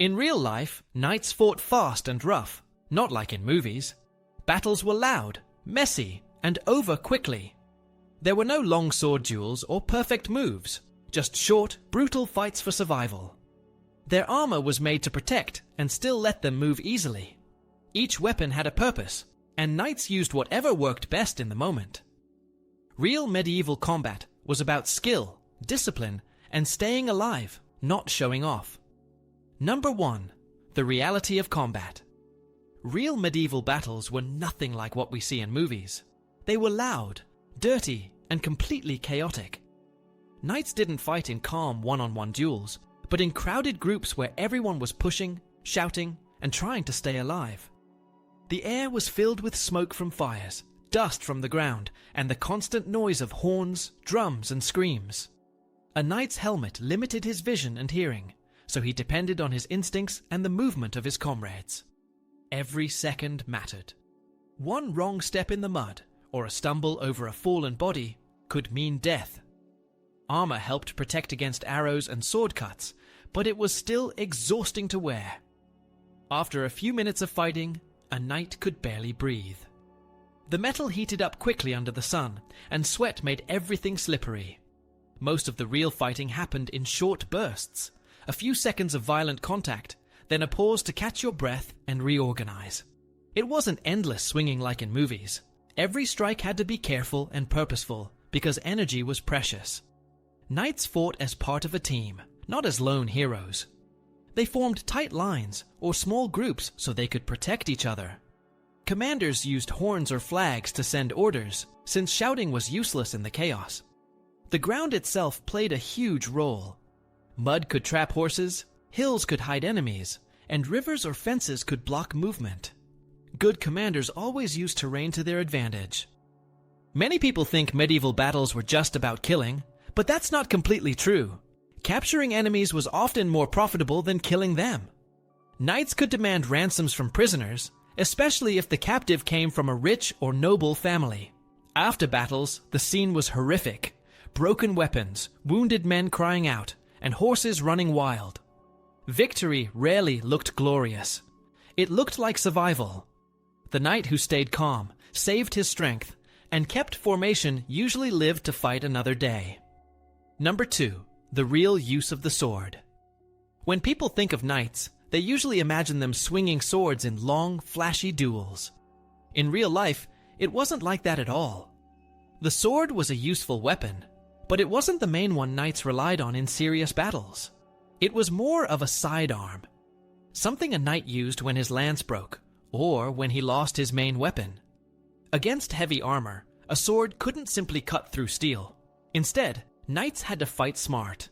In real life, knights fought fast and rough, not like in movies. Battles were loud, messy, and over quickly. There were no long sword duels or perfect moves, just short, brutal fights for survival. Their armor was made to protect and still let them move easily. Each weapon had a purpose, and knights used whatever worked best in the moment. Real medieval combat was about skill, discipline, and staying alive, not showing off. Number 1. The reality of combat. Real medieval battles were nothing like what we see in movies. They were loud, dirty, and completely chaotic. Knights didn't fight in calm one-on-one duels, but in crowded groups where everyone was pushing, shouting, and trying to stay alive. The air was filled with smoke from fires, dust from the ground, and the constant noise of horns, drums, and screams. A knight's helmet limited his vision and hearing, so he depended on his instincts and the movement of his comrades. Every second mattered. One wrong step in the mud, or a stumble over a fallen body, could mean death. Armor helped protect against arrows and sword cuts, but it was still exhausting to wear. After a few minutes of fighting, a knight could barely breathe. The metal heated up quickly under the sun, and sweat made everything slippery. Most of the real fighting happened in short bursts, a few seconds of violent contact, then a pause to catch your breath and reorganize. It wasn't endless swinging like in movies. Every strike had to be careful and purposeful, because energy was precious. Knights fought as part of a team, not as lone heroes. They formed tight lines or small groups so they could protect each other. Commanders used horns or flags to send orders, since shouting was useless in the chaos. The ground itself played a huge role. Mud could trap horses, hills could hide enemies, and rivers or fences could block movement. Good commanders always used terrain to their advantage. Many people think medieval battles were just about killing, but that's not completely true. Capturing enemies was often more profitable than killing them. Knights could demand ransoms from prisoners, especially if the captive came from a rich or noble family. After battles, the scene was horrific. Broken weapons, wounded men crying out, and horses running wild. Victory rarely looked glorious. It looked like survival. The knight who stayed calm, saved his strength, and kept formation usually lived to fight another day. Number 2. The real use of the sword. When people think of knights, they usually imagine them swinging swords in long, flashy duels. In real life, it wasn't like that at all. The sword was a useful weapon, but it wasn't the main one knights relied on in serious battles. It was more of a sidearm, something a knight used when his lance broke, or when he lost his main weapon. Against heavy armor, a sword couldn't simply cut through steel. Instead, knights had to fight smart.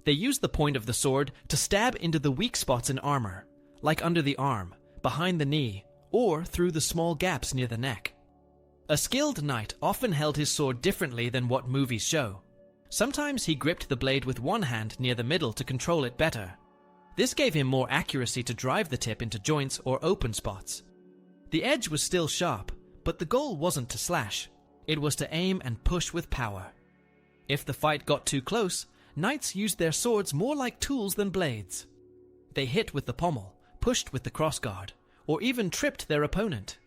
They used the point of the sword to stab into the weak spots in armor, like under the arm, behind the knee, or through the small gaps near the neck. A skilled knight often held his sword differently than what movies show. Sometimes he gripped the blade with one hand near the middle to control it better. This gave him more accuracy to drive the tip into joints or open spots. The edge was still sharp, but the goal wasn't to slash. It was to aim and push with power. If the fight got too close, knights used their swords more like tools than blades. They hit with the pommel, pushed with the crossguard, or even tripped their opponent.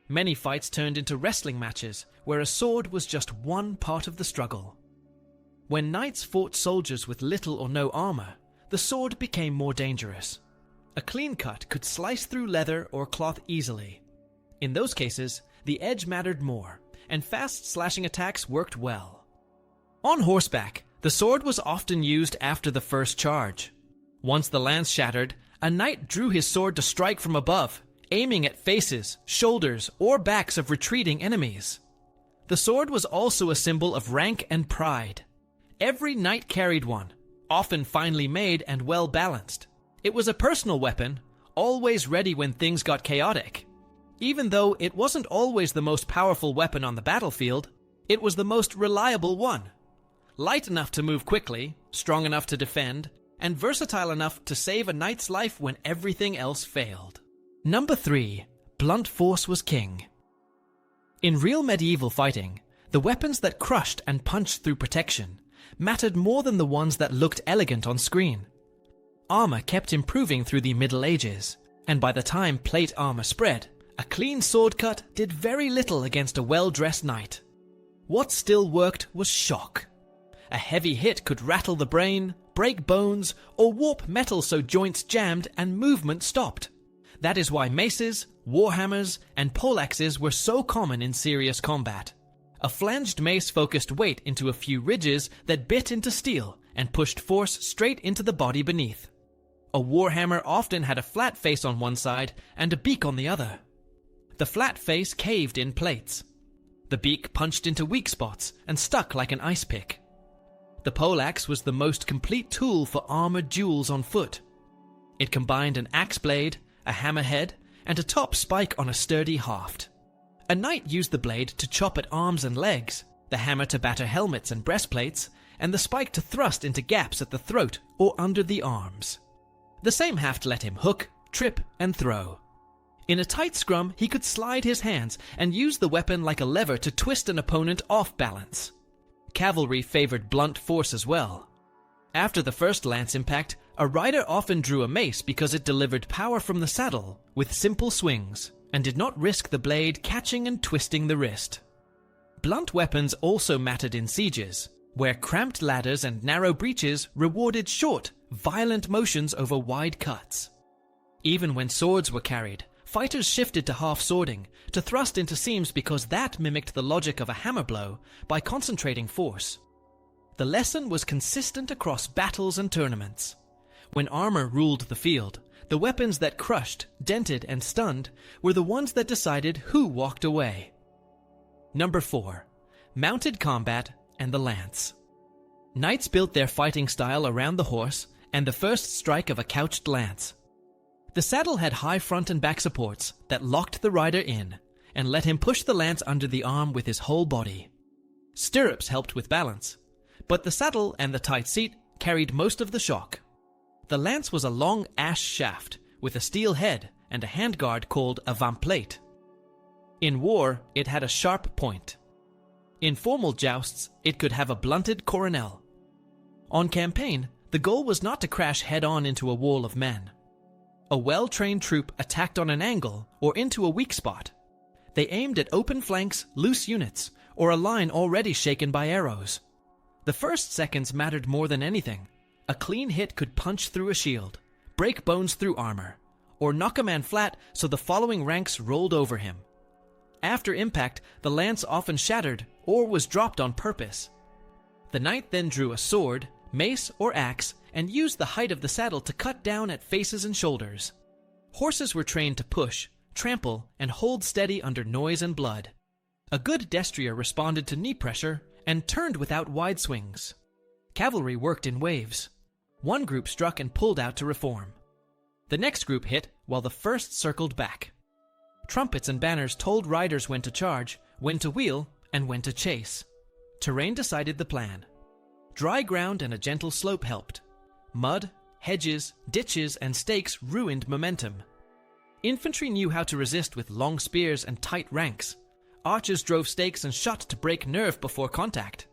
Many fights turned into wrestling matches, where a sword was just one part of the struggle. When knights fought soldiers with little or no armor, the sword became more dangerous. A clean cut could slice through leather or cloth easily. In those cases, the edge mattered more, and fast slashing attacks worked well. On horseback, the sword was often used after the first charge. Once the lance shattered, a knight drew his sword to strike from above, aiming at faces, shoulders, or backs of retreating enemies. The sword was also a symbol of rank and pride. Every knight carried one, often finely made and well balanced. It was a personal weapon, always ready when things got chaotic. Even though it wasn't always the most powerful weapon on the battlefield, it was the most reliable one. Light enough to move quickly, strong enough to defend, and versatile enough to save a knight's life when everything else failed. Number 3. Blunt force was king. In real medieval fighting, the weapons that crushed and punched through protection mattered more than the ones that looked elegant on screen. Armor kept improving through the Middle Ages, and by the time plate armor spread, a clean sword cut did very little against a well-dressed knight. What still worked was shock. A heavy hit could rattle the brain, break bones, or warp metal so joints jammed and movement stopped. That is why maces, warhammers, and poleaxes were so common in serious combat. A flanged mace focused weight into a few ridges that bit into steel and pushed force straight into the body beneath. A warhammer often had a flat face on one side and a beak on the other. The flat face caved in plates. The beak punched into weak spots and stuck like an ice pick. The poleaxe was the most complete tool for armored duels on foot. It combined an axe blade, a hammerhead, and a top spike on a sturdy haft. A knight used the blade to chop at arms and legs, the hammer to batter helmets and breastplates, and the spike to thrust into gaps at the throat or under the arms. The same haft let him hook, trip, and throw. In a tight scrum, he could slide his hands and use the weapon like a lever to twist an opponent off balance. Cavalry favored blunt force as well. After the first lance impact, a rider often drew a mace because it delivered power from the saddle with simple swings and did not risk the blade catching and twisting the wrist. Blunt weapons also mattered in sieges, where cramped ladders and narrow breaches rewarded short, violent motions over wide cuts. Even when swords were carried, fighters shifted to half-swording, to thrust into seams because that mimicked the logic of a hammer blow by concentrating force. The lesson was consistent across battles and tournaments. When armor ruled the field, the weapons that crushed, dented, and stunned were the ones that decided who walked away. Number 4. Mounted combat and the lance. Knights built their fighting style around the horse and the first strike of a couched lance. The saddle had high front and back supports that locked the rider in and let him push the lance under the arm with his whole body. Stirrups helped with balance, but the saddle and the tight seat carried most of the shock. The lance was a long ash shaft with a steel head and a handguard called a vamplate. In war, it had a sharp point. In formal jousts, it could have a blunted coronel. On campaign, the goal was not to crash head-on into a wall of men. A well-trained troop attacked on an angle or into a weak spot. They aimed at open flanks, loose units, or a line already shaken by arrows. The first seconds mattered more than anything. A clean hit could punch through a shield, break bones through armor, or knock a man flat so the following ranks rolled over him. After impact, the lance often shattered or was dropped on purpose. The knight then drew a sword, mace, or axe and used the height of the saddle to cut down at faces and shoulders. Horses were trained to push, trample, and hold steady under noise and blood. A good destrier responded to knee pressure and turned without wide swings. Cavalry worked in waves. One group struck and pulled out to reform. The next group hit while the first circled back. Trumpets and banners told riders when to charge, when to wheel, and when to chase. Terrain decided the plan. Dry ground and a gentle slope helped. Mud, hedges, ditches, and stakes ruined momentum. Infantry knew how to resist with long spears and tight ranks. Archers drove stakes and shot to break nerve before contact.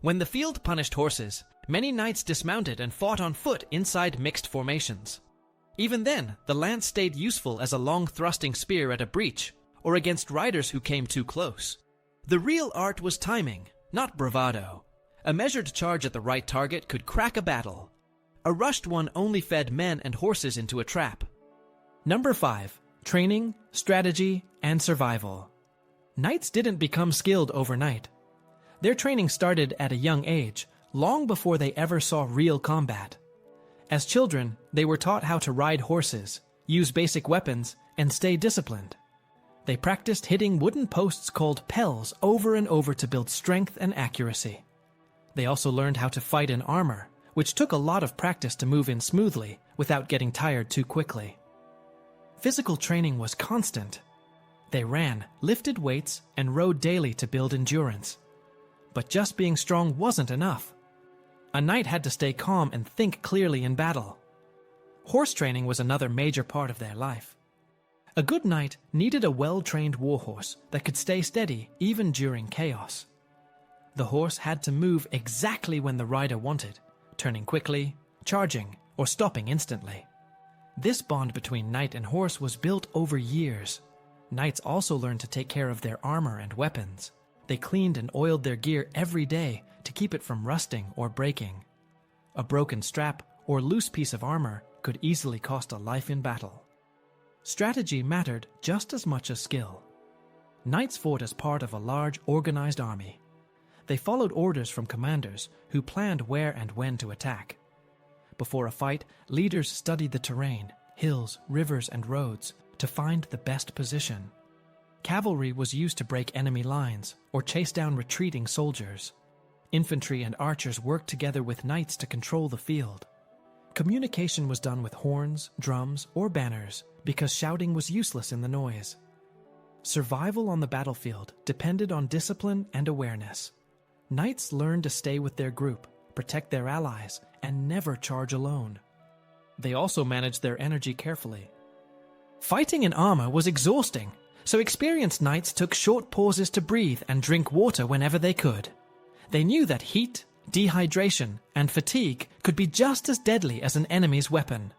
When the field punished horses, many knights dismounted and fought on foot inside mixed formations. Even then, the lance stayed useful as a long thrusting spear at a breach, or against riders who came too close. The real art was timing, not bravado. A measured charge at the right target could crack a battle. A rushed one only fed men and horses into a trap. Number 5. Training, strategy, and survival. Knights didn't become skilled overnight. Their training started at a young age, long before they ever saw real combat. As children, they were taught how to ride horses, use basic weapons, and stay disciplined. They practiced hitting wooden posts called pels over and over to build strength and accuracy. They also learned how to fight in armor, which took a lot of practice to move in smoothly without getting tired too quickly. Physical training was constant. They ran, lifted weights, and rode daily to build endurance. But just being strong wasn't enough. A knight had to stay calm and think clearly in battle. Horse training was another major part of their life. A good knight needed a well-trained warhorse that could stay steady even during chaos. The horse had to move exactly when the rider wanted, turning quickly, charging, or stopping instantly. This bond between knight and horse was built over years. Knights also learned to take care of their armor and weapons. They cleaned and oiled their gear every day to keep it from rusting or breaking. A broken strap or loose piece of armor could easily cost a life in battle. Strategy mattered just as much as skill. Knights fought as part of a large, organized army. They followed orders from commanders who planned where and when to attack. Before a fight, leaders studied the terrain, hills, rivers, and roads to find the best position. Cavalry was used to break enemy lines or chase down retreating soldiers. Infantry and archers worked together with knights to control the field. Communication was done with horns, drums, or banners because shouting was useless in the noise. Survival on the battlefield depended on discipline and awareness. Knights learned to stay with their group, protect their allies, and never charge alone. They also managed their energy carefully. Fighting in armor was exhausting, so experienced knights took short pauses to breathe and drink water whenever they could. They knew that heat, dehydration, and fatigue could be just as deadly as an enemy's weapon.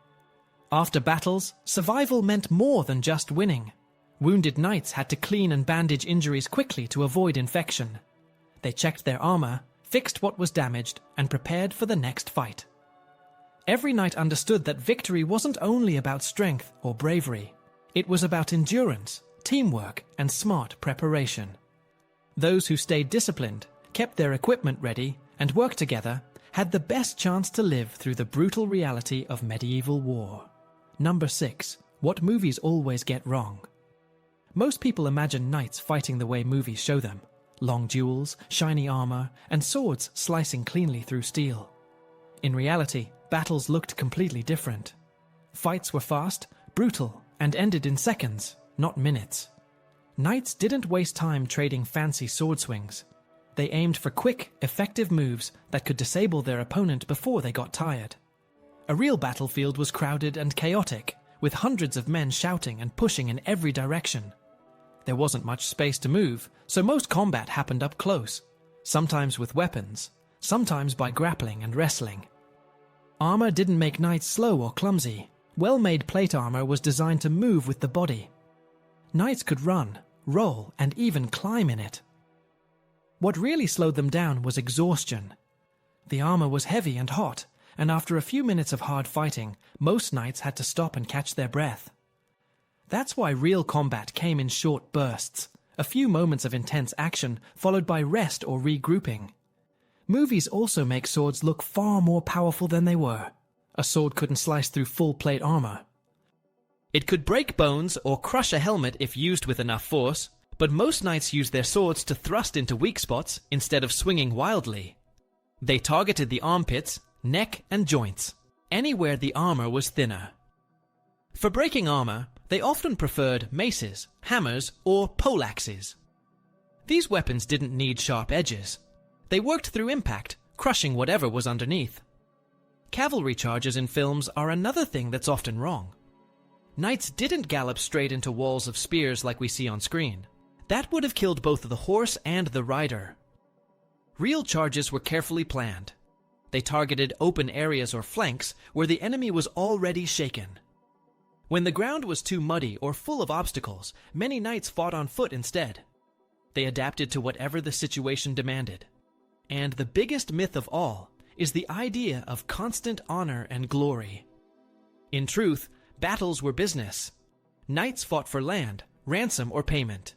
After battles, survival meant more than just winning. Wounded knights had to clean and bandage injuries quickly to avoid infection. They checked their armor, fixed what was damaged, and prepared for the next fight. Every knight understood that victory wasn't only about strength or bravery. It was about endurance, teamwork, and smart preparation. Those who stayed disciplined, kept their equipment ready, and worked together had the best chance to live through the brutal reality of medieval war. Number 6. What movies always get wrong. Most people imagine knights fighting the way movies show them. Long duels, shiny armor, and swords slicing cleanly through steel. In reality, battles looked completely different. Fights were fast, brutal, and ended in seconds, not minutes. Knights didn't waste time trading fancy sword swings. They aimed for quick, effective moves that could disable their opponent before they got tired. A real battlefield was crowded and chaotic, with hundreds of men shouting and pushing in every direction. There wasn't much space to move, so most combat happened up close, sometimes with weapons, sometimes by grappling and wrestling. Armor didn't make knights slow or clumsy. Well-made plate armor was designed to move with the body. Knights could run, roll, and even climb in it. What really slowed them down was exhaustion. The armor was heavy and hot, and after a few minutes of hard fighting, most knights had to stop and catch their breath. That's why real combat came in short bursts, a few moments of intense action followed by rest or regrouping. Movies also make swords look far more powerful than they were. A sword couldn't slice through full plate armor. It could break bones or crush a helmet if used with enough force, but most knights used their swords to thrust into weak spots instead of swinging wildly. They targeted the armpits, neck, and joints, anywhere the armor was thinner. For breaking armor, they often preferred maces, hammers, or poleaxes. These weapons didn't need sharp edges. They worked through impact, crushing whatever was underneath. Cavalry charges in films are another thing that's often wrong. Knights didn't gallop straight into walls of spears like we see on screen. That would have killed both the horse and the rider. Real charges were carefully planned. They targeted open areas or flanks where the enemy was already shaken. When the ground was too muddy or full of obstacles, many knights fought on foot instead. They adapted to whatever the situation demanded. And the biggest myth of all is the idea of constant honor and glory. In truth, battles were business. Knights fought for land, ransom, or payment.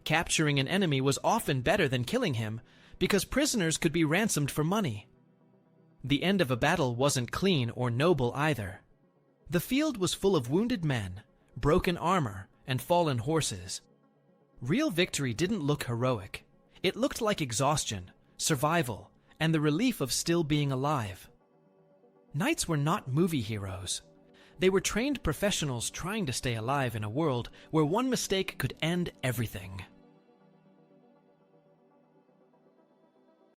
Capturing an enemy was often better than killing him because prisoners could be ransomed for money. The end of a battle wasn't clean or noble either. The field was full of wounded men, broken armor, and fallen horses. Real victory didn't look heroic. It looked like exhaustion, survival, and the relief of still being alive. Knights were not movie heroes. They were trained professionals trying to stay alive in a world where one mistake could end everything.